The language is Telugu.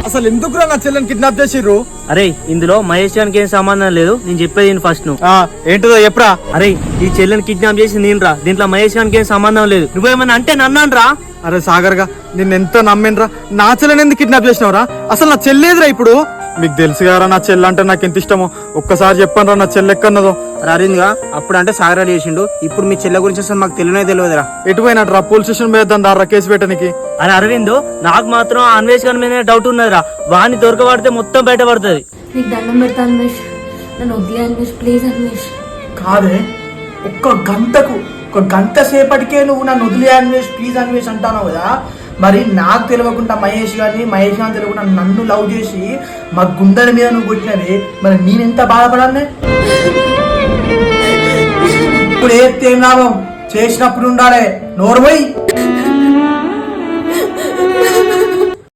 అసలు ఎందుకురా నా చెల్లెని కిడ్నాప్ చేసిర్రు? అరే ఇందులో మహేష్ గారికి ఏం సంబంధం లేదు, నేను చెప్పేది ఫస్ట్ నువ్వు. ఏంటిదో చెప్పరా? అరే ఈ చెల్లెని కిడ్నాప్ చేసి నేను రా, దీంట్లో మహేష్ గారికి ఏం సంబంధం లేదు. నువ్వేమన్నా అంటే నన్నాను రా. అరే సాగర్ గా నిన్న ఎంత నమ్మినరా, నా చెల్లెని ఎందుకు కిడ్నాప్ చేసినవరా? అసలు నా చెల్లేదురా ఇప్పుడు. మీకు తెలుసు కదా నా చెల్లె అంటే నాకు ఎంత ఇష్టమో, ఒక్కసారి చెప్పాను రా నా చెల్లె ఎక్కన్నదో. అరవింద్ గా అప్పుడు అంటే సాగర్ చేసిండు, ఇప్పుడు మీ చెల్లె గురించి అసలు మాకు తెలియదురా. ఎటు పోయినట్రా? పోలీస్ స్టేషన్ మీద దారా కేసు పెట్టడానికి. అరే అరవింద్, నాకు మాత్రం అన్వేష్ గారి మీద డౌట్ ఉన్నదిరా. వాడిని దొరకబడితే మొత్తం బయట పడుతుంది. నీకు దండం పెడతా అన్వేష్, నన్ను వదిలే అన్వేష్, ప్లీజ్ అన్వేష్. కాదే, ఒక గంట సేపటికే నువ్వు నన్ను వదిలే అన్వేష్, ప్లీజ్ అన్వేష్ అంటాను కదా. మరి నాకు తెలియకుండా మహేష్ గారిని తెలియకుండా నన్ను లవ్ చేసి మా గుండెల మీద నువ్వు కొట్టినవి, మరి నేనెంత బాధపడాలి? ఇప్పుడు ఏం లాభం? చేసినప్పుడు ఉండాలి, నోరుపోయి.